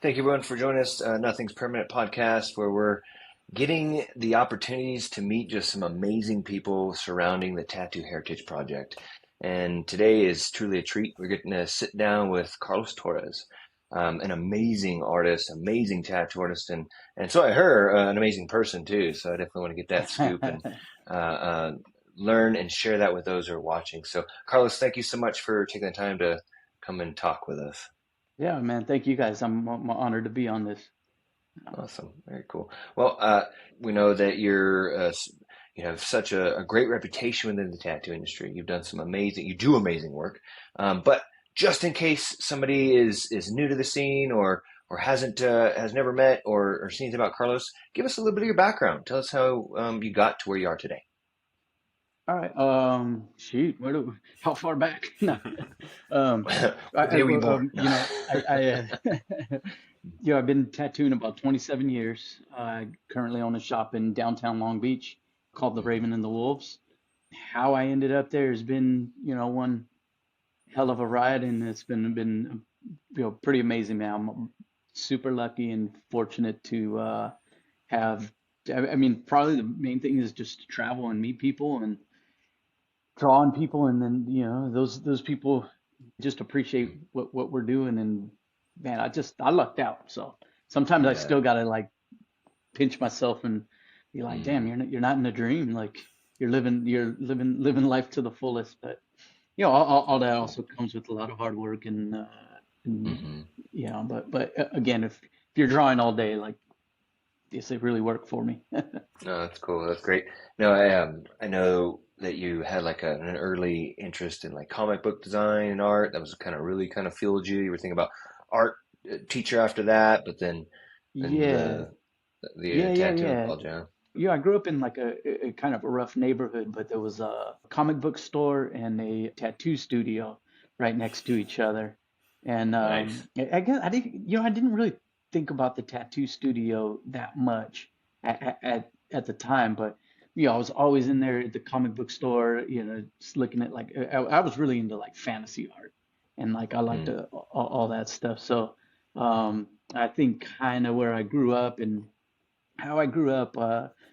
Thank you, everyone, for joining us. Nothing's Permanent podcast, where we're getting the opportunities to meet just some amazing people surrounding the Tattoo Heritage Project. And today is truly a treat. We're getting to sit down with Carlos Torres, an amazing artist, amazing tattoo artist, and so I heard an amazing person too. So I definitely want to get that scoop and uh, uh, learn and share that with those who are watching. So, Carlos, thank you so much for taking the time to come and talk with us. Yeah, man. Thank you guys. I'm honored to be on this. Awesome. Very cool. Well, we know that you have such a great reputation within the tattoo industry. You do amazing work. But just in case somebody is new to the scene or has never met or seen anything about Carlos, give us a little bit of your background. Tell us how you got to where you are today. All right. Shoot. How far back? No. Um, What day were you born? No. I've been tattooing about 27 years. I currently own a shop in downtown Long Beach called The Raven and the Wolves. How I ended up there has been, one hell of a ride, and it's been, pretty amazing, man. I'm super lucky and fortunate to have. I mean, probably the main thing is just to travel and meet people and draw on people, and then those people just appreciate what we're doing. And man, I lucked out. So sometimes I Yeah. still gotta like pinch myself and be like, damn, Mm-hmm. you're not in a dream. Like you're living life to the fullest. But all that Cool. also comes with a lot of hard work and Mm-hmm. but again, if you're drawing all day, like this, it really worked for me. No, that's cool. That's great. No, I know that you had like an early interest in like comic book design and art. That was kind of really kind of fueled you. You were thinking about art teacher after that, but then Yeah, the yeah, yeah, tattooing yeah. called you. Yeah, I grew up in like a kind of a rough neighborhood, but there was a comic book store and a tattoo studio right next to each other. And Nice. I guess I didn't really think about the tattoo studio that much at the time, but I was always in there at the comic book store, just looking at like I was really into like fantasy art and like I liked Mm, all that stuff. So I think kind of where I grew up and how I grew up,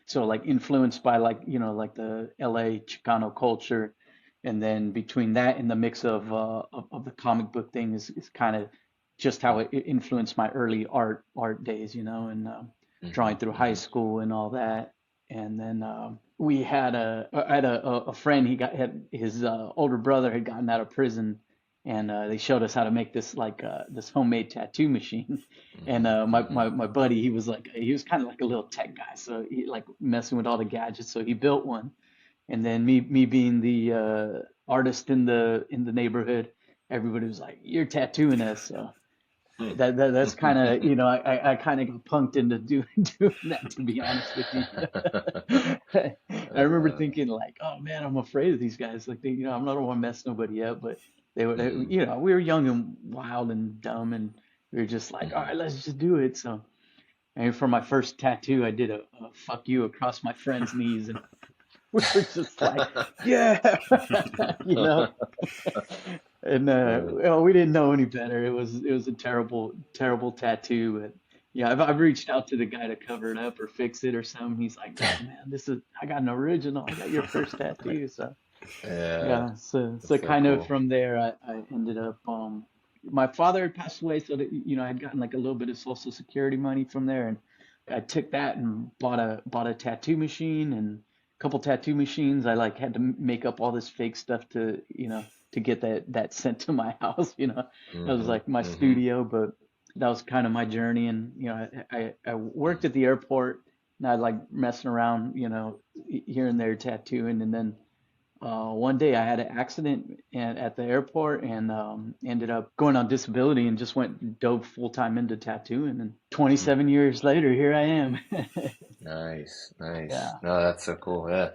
so like influenced by like like the LA Chicano culture, and then between that and the mix of the comic book thing is kind of just how it influenced my early art days, and mm-hmm, drawing through high mm-hmm, school and all that. And then I had a friend. He got had his older brother had gotten out of prison, and they showed us how to make this homemade tattoo machine. And mm-hmm, mm-hmm. my buddy, he was kind of like a little tech guy, so he like messing with all the gadgets. So he built one, and then me being the artist in the neighborhood, everybody was like, "You're tattooing us." So that's kind of I kind of got punked into doing doing that, to be honest with you. I remember Uh, thinking like, "Oh man, I'm afraid of these guys." Like I'm not want to mess nobody up, but mm-hmm, we were young and wild and dumb, and we were just like, "All mm-hmm. right, let's just do it." So, and for my first tattoo, I did a "fuck you" across my friend's knees, and we were just like, "Yeah," you know. And well, we didn't know any better. It was a terrible tattoo. But yeah, I've reached out to the guy to cover it up or fix it or something. He's like, "No, man, I got an original. I got your first tattoo." So Yeah, yeah, so that's so kind of cool. from there, I ended up. My father had passed away, so that I had gotten like a little bit of Social Security money from there, and I took that and bought a tattoo machine and a couple tattoo machines. I like had to make up all this fake stuff to get that sent to my house. That was Mm-hmm, like my mm-hmm, studio, but that was kind of my journey. And I worked at the airport, and I like messing around, here and there tattooing, and then one day I had an accident at the airport and ended up going on disability and just went dove full time into tattooing. And mm. 27 years later, here I am. Nice, nice. Yeah. No, that's so cool. Yeah.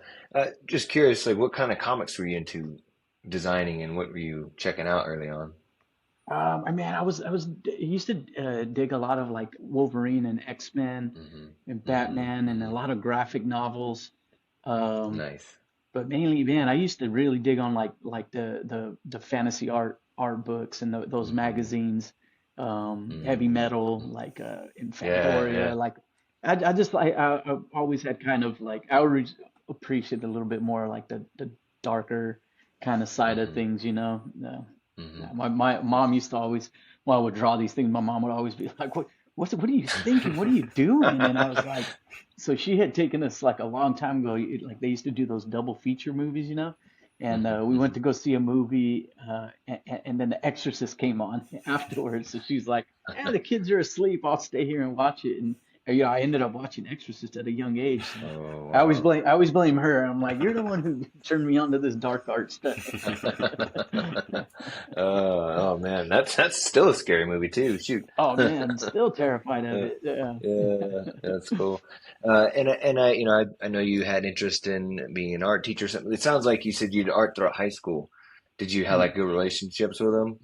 Just curious, like what kind of comics were you into designing and what were you checking out early on? I used to dig a lot of like Wolverine and X-Men Mm-hmm, and mm-hmm, Batman and a mm-hmm. lot of graphic novels. Um, Nice. but mainly, man, I used to really dig on like the fantasy art books and those Mm-hmm, magazines. heavy Mm, metal, like in yeah, Fangoria. yeah. Like I just like I always had kind of like I always appreciate a little bit more like the darker kind of side of Hmm. things, you know. Hmm. Yeah, my mom used to always, when I would draw these things, my mom would always be like, what are you thinking? What are you doing? And I was like, so she had taken us like a long time ago, like they used to do those double feature movies, you know. And Hmm. we went Hmm. to go see a movie, and then The Exorcist came on afterwards. So she's like, "Yeah, the kids are asleep. I'll stay here and watch it." And yeah, I ended up watching Exorcist at a young age. So Oh, wow. I always blame her. I'm like, "You're the one who turned me on to this dark art stuff." Oh man, that's still a scary movie too. Shoot. Oh man, still terrified of Uh, it. Yeah. yeah, that's cool. And I, I know you had interest in being an art teacher. Or something. It sounds like you said you did art throughout high school. Did you have like good relationships with them,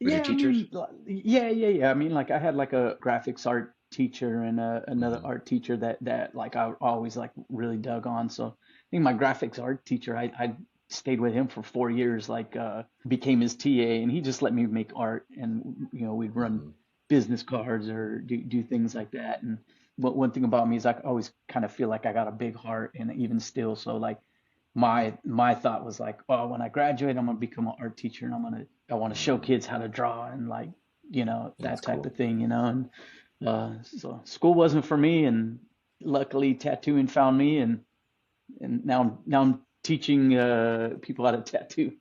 with your Yeah, I teachers? mean, yeah. I mean, like I had like a graphics art teacher and another Hmm. art teacher that like I always like really dug on. So I think my graphics art teacher, I stayed with him for 4 years, like became his TA, and he just let me make art, and we'd run Hmm. business cards or do things like that. And but one thing about me is I always kind of feel like I got a big heart, and even still, so like my thought was like, oh, when I graduate, I'm gonna become an art teacher, and I want to show Hmm. kids how to draw and like That's that type cool. of thing, and so school wasn't for me, and luckily tattooing found me, and now I'm teaching people how to tattoo.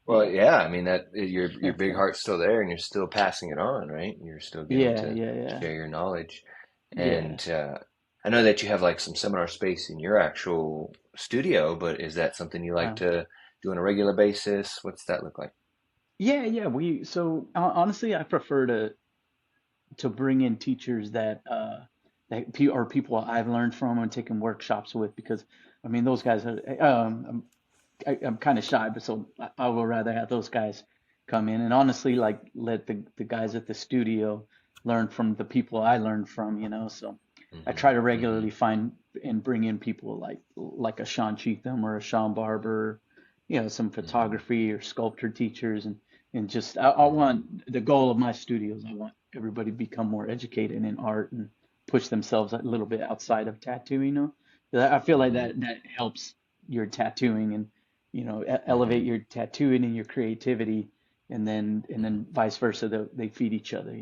Well, Yeah, yeah, I mean that your big heart's still there, and you're still passing it on, right? You're still getting yeah, to yeah, yeah, share your knowledge. yeah. And I know that you have like some seminar space in your actual studio, but is that something you like Uh, to do on a regular basis? What's that look like? yeah. We so honestly, I prefer to bring in teachers are people I've learned from and taken workshops with, because I mean those guys are I'm kind of shy, but so I would rather have those guys come in and honestly like let the guys at the studio learn from the people I learned from, So I Hmm. try to Hmm. regularly find and bring in people like a Sean Cheatham or a Sean Barber, some Hmm. photography or sculpture teachers, and just I Hmm. want the goal of my studio is I want everybody to become more educated in art and push themselves a little bit outside of tattooing. 'Cause I feel like Hmm. that helps your tattooing and elevate Hmm. your tattooing and your creativity, and then Hmm. vice versa. They feed each other.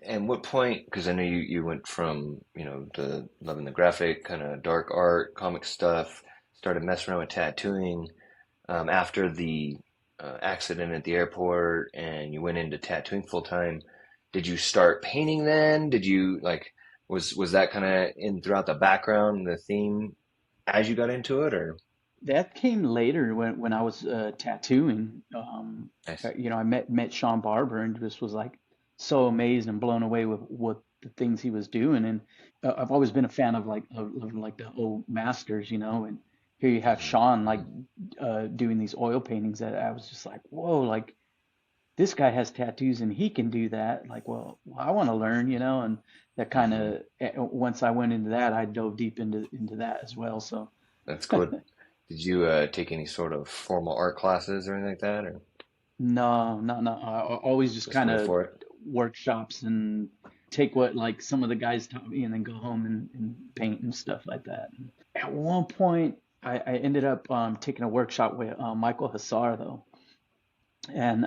And what point, because I know you went from, the loving the graphic, kind of dark art, comic stuff, started messing around with tattooing. After the accident at the airport and you went into tattooing full time, did you start painting then? Did you like was that kind of in throughout the background, the theme as you got into it, or That came later when I was tattooing. nice? I met Sean Barber and just was like so amazed and blown away with what the things he was doing. And I've always been a fan of like the old masters. And here you have Hmm. Sean like Hmm. doing these oil paintings that I was just like, whoa, like this guy has tattoos and he can do that. Like, well, I want to learn. And that kind Hmm. of once I went into that, I dove deep into that as well. So. That's cool. Did you take any sort of formal art classes or anything like that, or No, no. I always just just kind go of for it? workshops and take what like some of the guys taught me and then go home and paint and stuff like that. At one point, I ended up taking a workshop with Michael Hassar though, and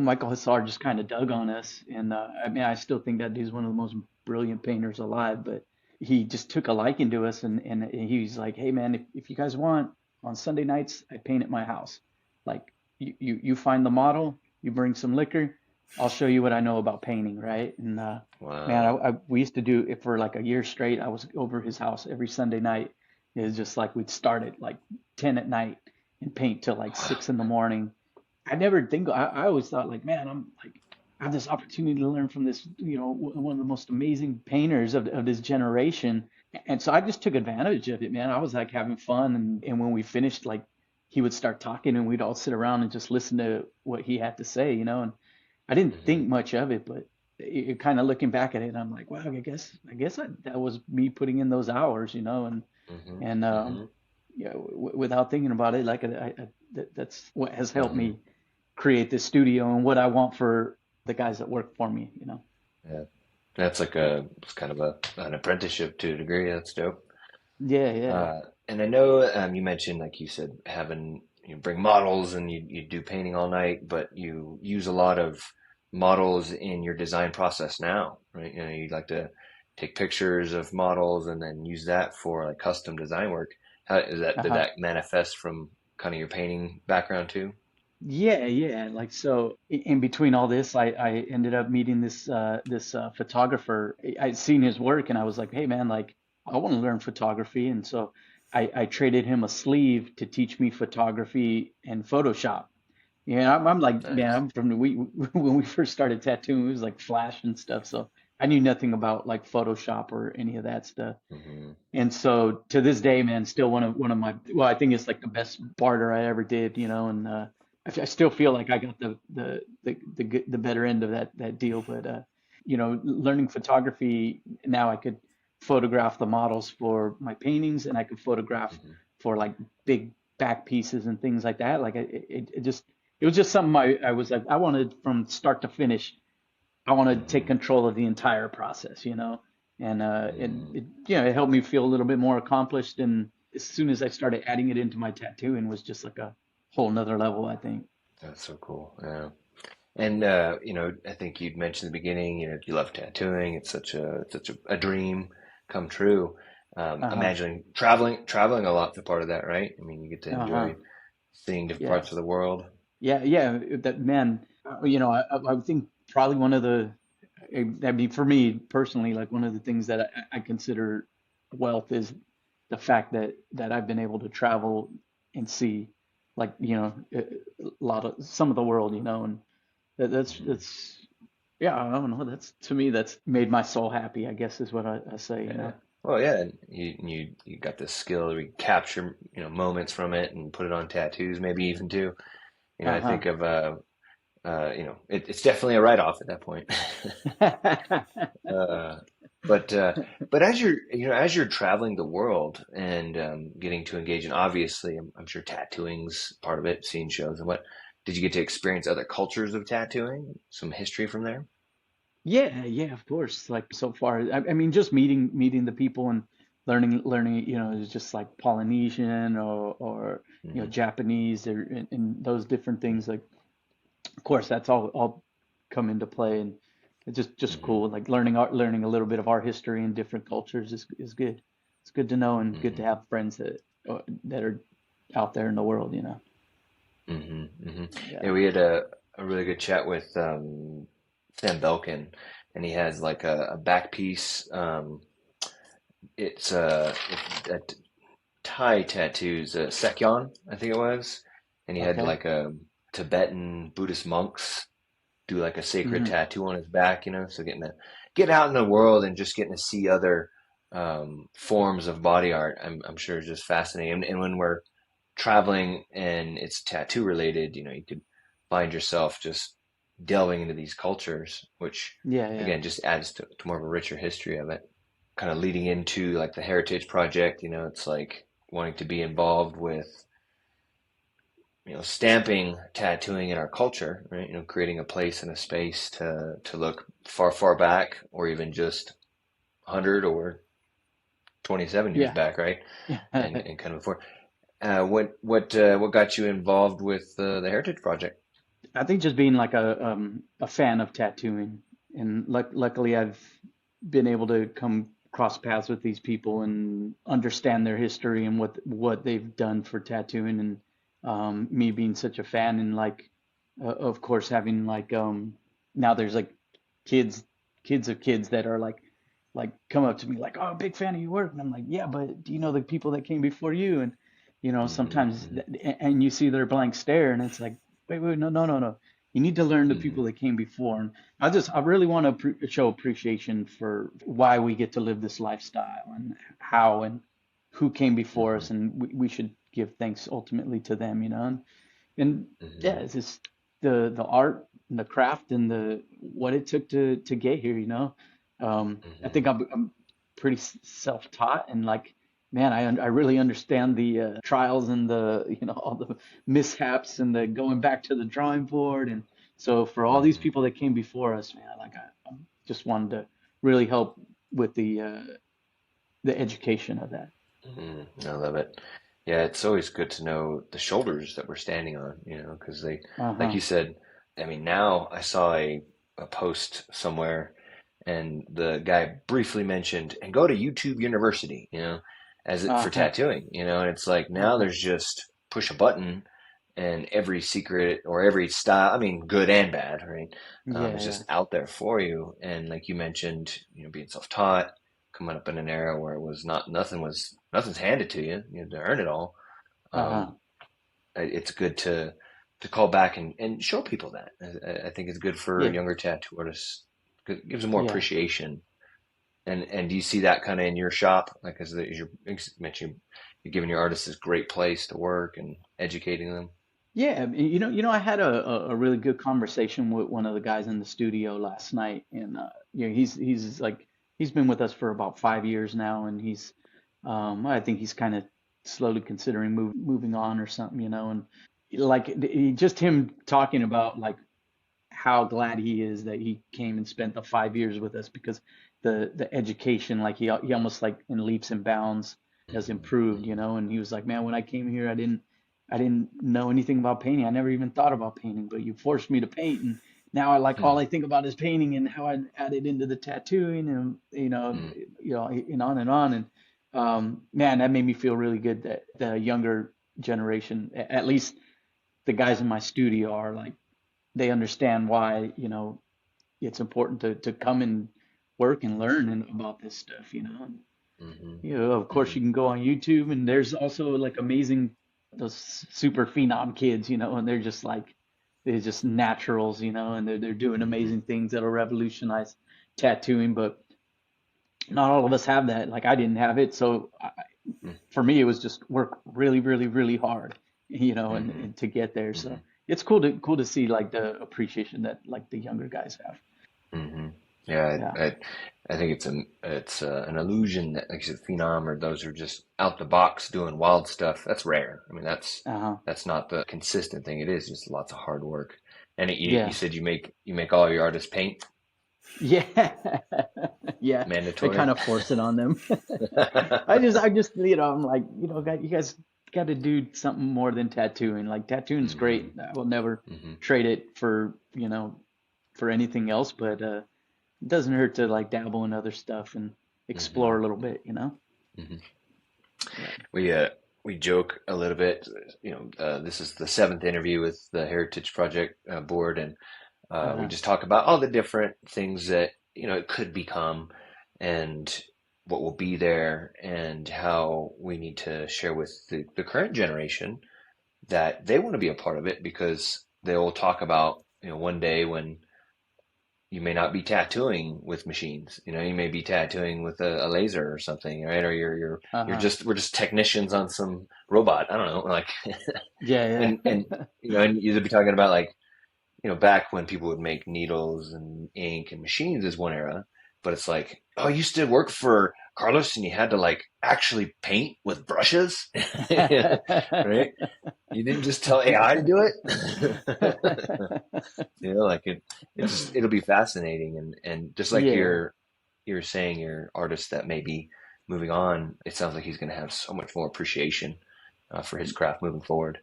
Michael Hassar just kind of dug on us, and I mean I still think that dude's one of the most brilliant painters alive, but he just took a liking to us, and he was like, hey man, if you guys want, on Sunday nights I paint at my house. Like you find the model, you bring some liquor, I'll show you what I know about painting, right? And man, Wow. we used to do it for like a year straight. I was over his house every Sunday night. It was just like we'd start at like 10 at night and paint till like Wow. 6 in the morning. I never think I always thought like, man, I'm like I have this opportunity to learn from this, one of the most amazing painters of this generation. And so I just took advantage of it, man. I was like having fun, and when we finished, like he would start talking and we'd all sit around and just listen to what he had to say. And I didn't Hmm. think much of it, but kind of looking back at it, I'm like, wow, that was me putting in those hours. Hmm. And Hmm. yeah, without thinking about it, like that's what has helped Hmm. me create this studio and what I want the guys that work for me, Yeah. That's like it's kind of an apprenticeship to a degree. That's dope. Yeah, yeah. Uh, and I know you mentioned, like you said, having you bring models and you do painting all night, but you use a lot of models in your design process now, right? You know, you like to take pictures of models and then use that for like custom design work. How is that? Did Uh-huh. that manifest from kind of your painting background too? Yeah, yeah. Like so in between all this, I ended up meeting this photographer. I'd seen his work and I was like, hey man, like I want to learn photography. And so I traded him a sleeve to teach me photography and Photoshop. Yeah, I'm like, man, Nice. I'm from the we when we first started tattooing, it was like Flash and stuff. So I knew nothing about like Photoshop or any of that stuff. Hmm. And so to this day, man, still one of my, well, I think it's like the best barter I ever did, and I still feel like I got the better end of that deal. But learning photography now, I could photograph the models for my paintings, and I could photograph Hmm. for like big back pieces and things like that. Like it was just something I was like I wanted from start to finish. I want to take Hmm. control of the entire process, and Hmm. it helped me feel a little bit more accomplished. And as soon as I started adding it into my tattooing, was just like a whole nother level, I think. That's so cool. Yeah. And I think you'd mentioned at the beginning, you love tattooing. It's such a dream come true. Uh-huh. Imagining traveling a lot's a part of that, right? I mean, you get to Uh-huh. enjoy seeing different Yeah. parts of the world. Yeah, yeah. That man, I would think probably one of the, I mean, for me personally, like one of the things that I consider wealth is the fact that I've been able to travel and see, like, a lot of some of the world, and Hmm. that's yeah, I don't know. That's to me, that's made my soul happy, I guess is what I say. Yeah. Well, yeah, and you got this skill to capture, moments from it and put it on tattoos, maybe even too. I Uh-huh. think of it's definitely a write-off at that point. Uh, but but as you're traveling the world and getting to engage in, obviously, I'm sure tattooing's part of it, seeing shows and what. Did you get to experience other cultures of tattooing? Some history from there? Yeah, yeah, of course. Like so far, I mean, just meeting the people and learning, is just like Polynesian or Hmm. Japanese or and those different things. Like, of course, that's all come into play, and it's just Hmm. cool. Like learning a little bit of our history in different cultures is good. It's good to know and good to Hmm. have friends that are out there in the world. Hmm. Hmm. Yeah, Yeah. we had a really good chat with Sam Belkin, and he has like a back piece. It's Thai tattoos, Sekyon, I think it was, and he had Okay. like a Tibetan Buddhist monks do like a sacred Hmm. tattoo on his back, so getting out in the world and just getting to see other forms of body art, I'm sure is just fascinating. And when we're traveling and it's tattoo related, you could find yourself just delving into these cultures, which Yeah, yeah. again just adds to more of a richer history of it. Kind of leading into like the Heritage Project, it's like wanting to be involved with, stamping tattooing in our culture, right? Creating a place and a space to look far, far back, or even just 100 or 27 years Yeah. back, right? And kind of before. What got you involved with the Heritage Project? I think just being like a fan of tattooing, and luckily I've been able to come cross paths with these people and understand their history and what they've done for tattooing, and me being such a fan, and like of course having like now there's like kids kids of kids that are like come up to me like, oh, big fan of your work, and I'm like, yeah, but do you know the people that came before you? And Hmm. sometimes Hmm. and you see their blank stare, and it's like, wait, no, no, no, no. You need to learn the Hmm. people that came before. And I really want to show appreciation for why we get to live this lifestyle and how and who came before Hmm. us, and we should give thanks ultimately to them, and yeah, Hmm. it's just the art and the craft and the what it took to get here. I think Hmm. I'm pretty self-taught, and like, man, I really understand the trials and the all the mishaps and the going back to the drawing board and So for all these Hmm. people that came before us, man, like I just wanted to really help with the education of that. I love it. Yeah, it's always good to know the shoulders that we're standing on, because like Uh-huh. you said, I mean, now I saw a post somewhere and the guy briefly mentioned, and go to YouTube University, as it for Uh-huh. tattooing, and it's like now Uh-huh. there's just push a button and every secret or every style, I mean, good and bad, right? Yeah, Is yeah. just out there for you. And like you mentioned, being self-taught, coming up in an era where it was nothing's handed to you. You had to earn it all. Uh-huh. Um, it's good to call back and show people that. I think it's good for Yeah. younger tattoo artists. It gives them more Yeah. appreciation. And do you see that kind of in your shop? Like as you mentioned, you're giving your artists this great place to work and educating them. Yeah, I had a really good conversation with one of the guys in the studio last night, and he's like he's been with us for about 5 years now, and I think he's kind of slowly considering moving on or something, and like just him talking about like how glad he is that he came and spent the 5 years with us because the education, like he almost like in leaps and bounds has Hmm. improved, Hmm. and he was like, man, when I came here, I didn't know anything about painting. I never even thought about painting, but you forced me to paint, and now I like all I think about is painting and how I add it into the tattooing, and Hmm. and on and on. And man, that made me feel really good that the younger generation, at least the guys in my studio, are like they understand why, it's important to come and work and learn about this stuff, And, Hmm. of course Hmm. you can go on YouTube and there's also like amazing those super phenom kids, and they're just naturals, and they're doing Hmm. amazing things that'll revolutionize tattooing, but not all of us have that. Like I didn't have it, so for me it was just work really, really, really hard, Hmm. and to get there. Hmm. So it's cool to see like the appreciation that like the younger guys have. Hmm. Yeah, Yeah. I think it's an illusion that, like you said, phenom or those who are just out the box doing wild stuff. That's rare. I mean, Uh-huh. that's not the consistent thing. It is just lots of hard work. And you Yeah. said you make all your artists paint Yeah. Yeah. I mandatory. kind of force it on them. I just, I'm like, you guys got to do something more than tattooing. Like tattooing's Hmm. great. I will never Hmm. trade it for anything else, but it doesn't hurt to like dabble in other stuff and Hmm. explore a little bit. Hmm. Yeah. We uh we joke a little bit. This is the seventh interview with the Heritage Project board, and we Uh-huh. just talk about all the different things that it could become, and what will be there, and how we need to share with the current generation that they want to be a part of it because they will talk about one day when you may not be tattooing with machines. You may be tattooing with a laser or something, right? Or you're Uh-huh. we're just technicians on some robot. I don't know, like, Yeah, and yeah. and you'd be talking about like back when people would make needles and ink and machines is one era, but it's like, oh, you used to work for Carlos and you had to like actually paint with brushes, right? You didn't just tell AI to do it. Like it'll be fascinating, and just like Yeah. you're saying, your artist that may be moving on, it sounds like he's going to have so much more appreciation for his craft moving forward.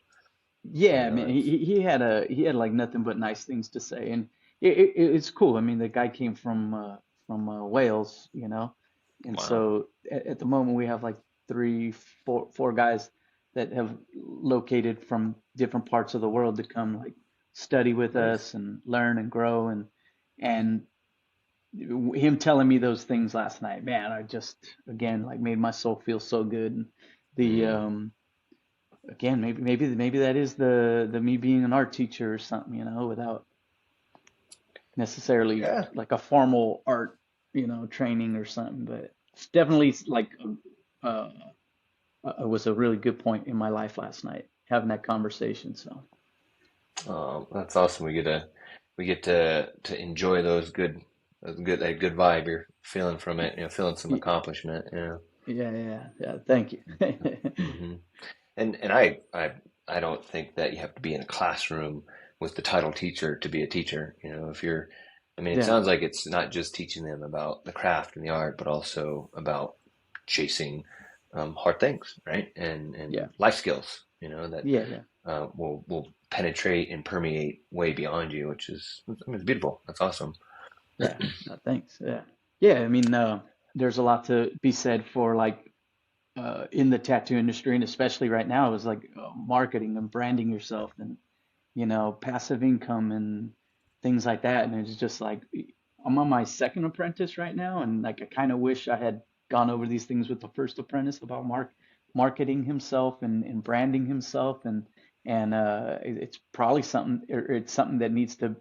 Yeah, man, It's he had like nothing but nice things to say, and it's cool. I mean, the guy came from Wales, and wow. so at the moment we have like three, four guys that have located from different parts of the world to come like study with Nice. us and learn and grow, and him telling me those things last night, man, I just again like made my soul feel so good. And the Mm, again, maybe that is the me being an art teacher or something, without necessarily yeah. like a formal art, training or something. But it's definitely like it was a really good point in my life last night having that conversation. So That's awesome. We get to enjoy that good vibe you're feeling from it. Feeling some y- accomplishment. yeah, yeah, yeah. Thank you. Hmm. And I don't think that you have to be in a classroom with the title teacher to be a teacher. If you're, I mean, it Yeah. sounds like it's not just teaching them about the craft and the art, but also about chasing hard things, right? And Yeah. life skills, that Yeah. Yeah. will penetrate and permeate way beyond you, which is, I mean, it's beautiful. That's awesome. Yeah. No, thanks. Yeah. Yeah. I mean, there's a lot to be said for like in the tattoo industry, and especially right now, is like marketing and branding yourself, and passive income and things like that. And it's just like I'm on my second apprentice right now, and like I kind of wish I had gone over these things with the first apprentice about marketing himself and branding himself, and it's probably something, or it's something that needs to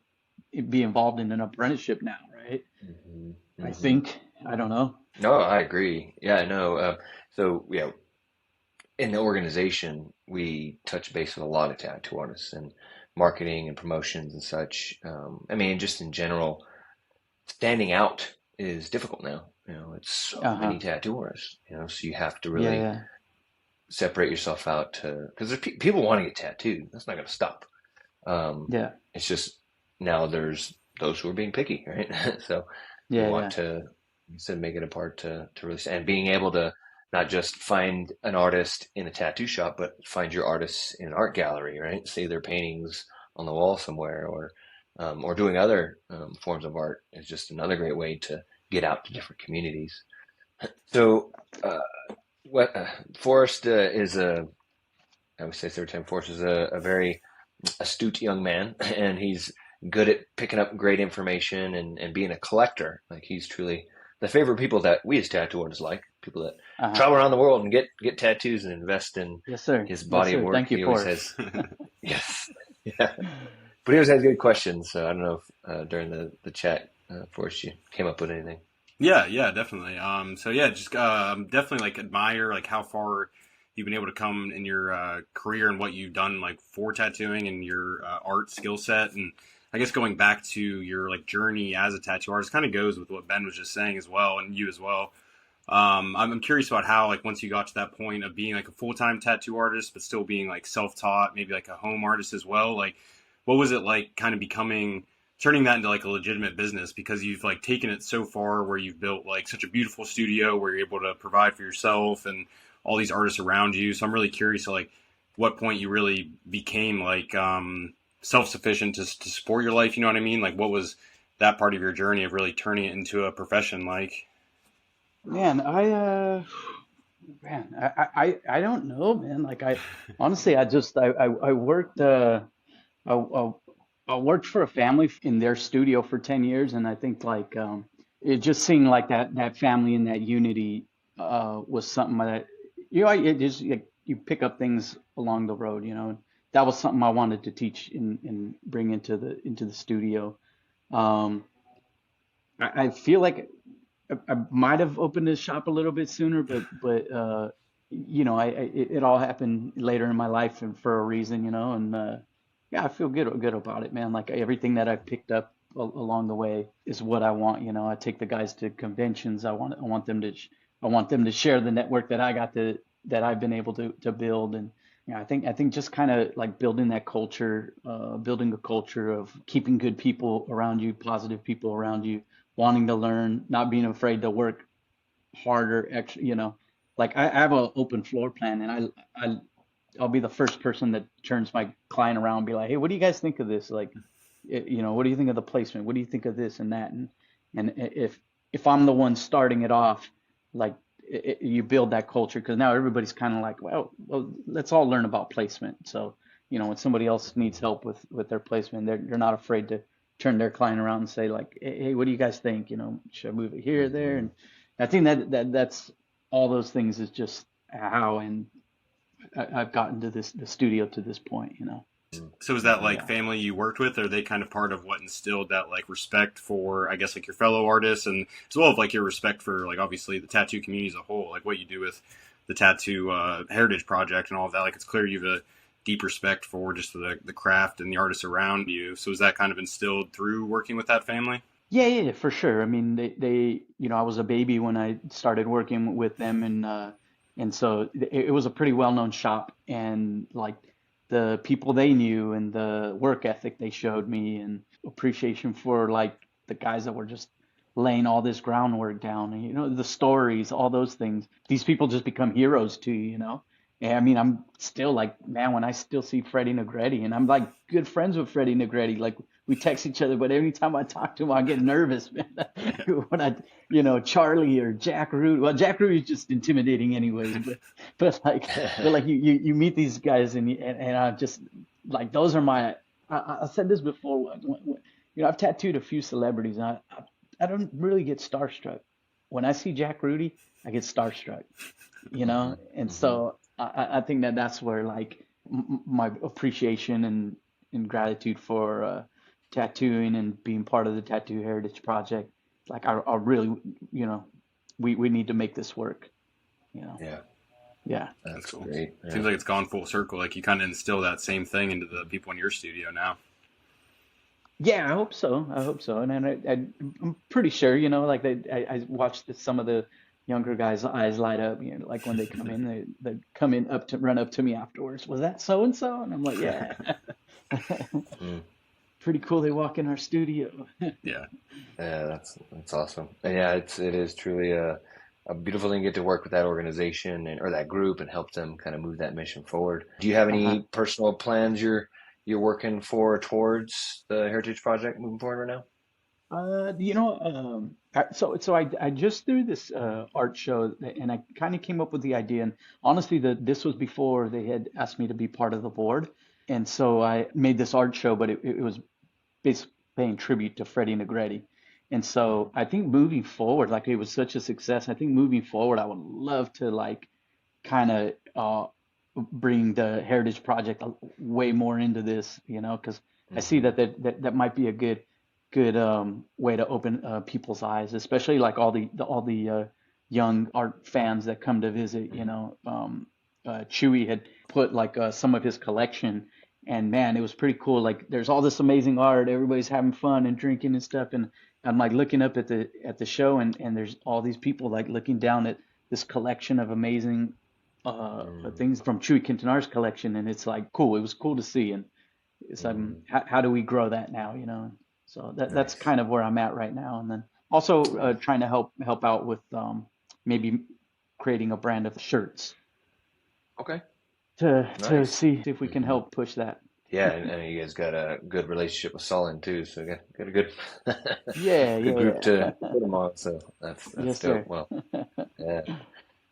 be involved in an apprenticeship now, right? Hmm. I Hmm. think. I don't know. No, I agree. Yeah, I know. So, in the organization, we touch base with a lot of tattoo artists and marketing and promotions and such. I mean, just in general, standing out is difficult now. It's so Uh-huh. many tattoo artists, so you have to Yeah, really yeah, separate yourself out because there's people want to get tattooed. That's not going to stop. yeah, It's just now there's those who are being picky, right? So you yeah, want yeah, to instead make it a part to really and being able to not just find an artist in a tattoo shop, but find your artists in an art gallery, right? See their paintings on the wall somewhere, or doing other forms of art is just another great way to get out to different communities. So, uh, what Forrest is a I would say third time Forrest is a very astute young man, and he's good at picking up great information and being a collector. Like he's truly the favorite people that we as tattoo artists like, people that uh-huh. travel around the world and get tattoos and invest in Yes, sir. his Yes, body of sir. work. Thank you, He always Forrest. has, yes, yeah, but he always has good questions. So I don't know if during the chat, Forrest, you came up with anything. Yeah, yeah, definitely. So yeah, just definitely like admire like how far you've been able to come in your career and what you've done like for tattooing and your art skill set. And I guess going back to your like journey as a tattoo artist kind of goes with what Ben was just saying as well, and you as well. I'm curious about how like once you got to that point of being like a full time tattoo artist, but still being like self taught, maybe like a home artist as well. Like, what was it like, kind of becoming turning that into like a legitimate business because you've like taken it so far where you've built like such a beautiful studio where you're able to provide for yourself and all these artists around you. So I'm really curious to like what point you really became like self sufficient to support your life. You know what I mean? Like, what was that part of your journey of really turning it into a profession like? Man, I don't know, man. Like I honestly, I worked I, I worked for a family in their studio for 10 years, and I think like it just seemed like that family and that unity was something that it just like, you pick up things along the road, that was something I wanted to teach and bring into the studio. Um, I feel like I might have opened this shop a little bit sooner, but it all happened later in my life and for a reason, and yeah, I feel good about it, man. Like everything that I've picked up along the way is what I want. I take the guys to conventions. I want them to share the network that I've been able to build, and I think just kind of like building that culture, building a culture of keeping good people around you, positive people around you, wanting to learn, not being afraid to work harder. Actually, like I have an open floor plan, and I'll be the first person that turns my client around and be like, hey, what do you guys think of this? Like, what do you think of the placement? What do you think of this and that? And if I'm the one starting it off, like you build that culture because now everybody's kind of like, well, let's all learn about placement. So, when somebody else needs help with their placement, they're not afraid to turn their client around and say like, hey, what do you guys think? Should I move it here, there? Hmm. And I think that's all those things is just how and I've gotten to the studio to this point. So is that Hmm. like Yeah. family you worked with? Are they kind of part of what instilled that like respect for, I guess, like your fellow artists and as well as like your respect for like obviously the tattoo community as a whole, like what you do with the tattoo heritage project and all of that? Like it's clear you have a deep respect for just the craft and the artists around you. So is that kind of instilled through working with that family? Yeah, yeah, for sure. I mean, I was a baby when I started working with them, and so it was a pretty well-known shop, and like the people they knew and the work ethic they showed me and appreciation for like the guys that were just laying all this groundwork down and the stories, all those things. These people just become heroes to you. And I mean, I'm still like, man, when I still see Freddie Negretti, and I'm like good friends with Freddie Negretti, like we text each other, but every time I talk to him, I get nervous, man. When Charlie or Jack Rudy. Well, Jack Rudy's just intimidating anyways, but like you meet these guys and I just like those are my. I said this before. I've tattooed a few celebrities, and I don't really get starstruck. When I see Jack Rudy, I get starstruck. And so I think that's where like my appreciation and gratitude for tattooing and being part of the Tattoo Heritage Project. Like I really, we need to make this work. Yeah, Yeah. That's cool. Great. Yeah. Seems like it's gone full circle. Like you kind of instill that same thing into the people in your studio now. Yeah, I hope so. And I'm pretty sure, like I watched some of the younger guys' eyes light up, like when they come in, they come in run up to me afterwards. Was that so and so? And I'm like, yeah. Mm. Pretty cool. They walk in our studio. Yeah. Yeah, that's awesome. And yeah, it is truly a beautiful thing to get to work with that organization or that group and help them kind of move that mission forward. Do you have any personal plans you're working towards the Heritage Project moving forward right now? I just threw this art show and I kind of came up with the idea. And honestly, this was before they had asked me to be part of the board. And so I made this art show, but it was basically paying tribute to Freddie Negretti. And so I think moving forward, like it was such a success. I think moving forward, I would love to like kind of bring the Heritage Project way more into this, because I see that might be a good way to open people's eyes, especially like all the young art fans that come to visit. Chewy had put like some of his collection, and man, it was pretty cool. Like there's all this amazing art, everybody's having fun and drinking and stuff, and I'm like looking up at the show, and there's all these people like looking down at this collection of amazing things from Chewy Quintanar's collection, and it's like cool. It was cool to see, and it's how do we grow that now? So that's Nice. kind of where I'm at right now, and then also trying to help out with maybe creating a brand of shirts Okay. to Nice. see if we can help push that. Yeah, and you guys got a good relationship with Solon too, so got a good Yeah, good group yeah. to put them on. So that's Yes, dope. sir. Well, yeah.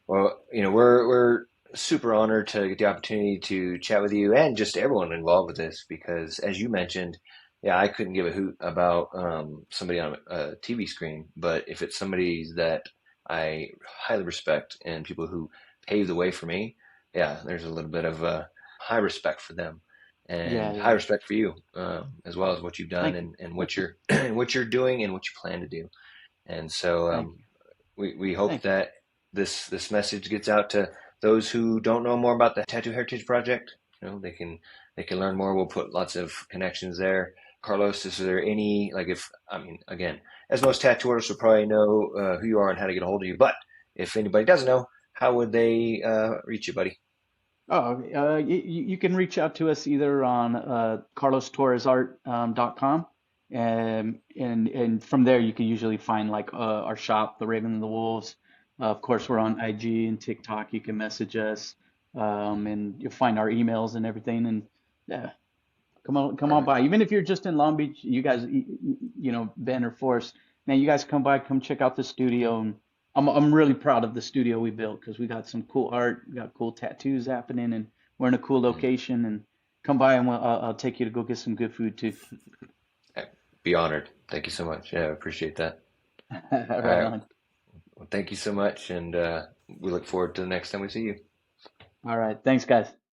Well, we're super honored to get the opportunity to chat with you and just everyone involved with this because, as you mentioned, yeah, I couldn't give a hoot about somebody on a TV screen, but if it's somebody that I highly respect and people who paved the way for me, yeah, there's a little bit of high respect for them and high Yeah. respect for you as well as what you've done Thank you. and what you're what you're doing and what you plan to do. And so Thank you. we hope Thank you. that this message gets out to those who don't know more about the Tattoo Heritage Project. They can learn more. We'll put lots of connections there. Carlos, is there any again, as most tattoo artists will probably know who you are and how to get a hold of you, but if anybody doesn't know, how would they reach you, buddy? Oh, you can reach out to us either on carlostorresart.com, and from there you can usually find like our shop, The Raven and the Wolves. Of course, we're on IG and TikTok. You can message us, and you'll find our emails and everything. And yeah, come on All right. by. Even if you're just in Long Beach, you guys, Ben or Forrest, man, you guys come by, come check out the studio. And I'm really proud of the studio we built because we got some cool art, we got cool tattoos happening, and we're in a cool location. And come by, and I'll take you to go get some good food too. Be honored. Thank you so much. Yeah, I appreciate that. All Right right. on. Well, thank you so much, and we look forward to the next time we see you. All right. Thanks, guys.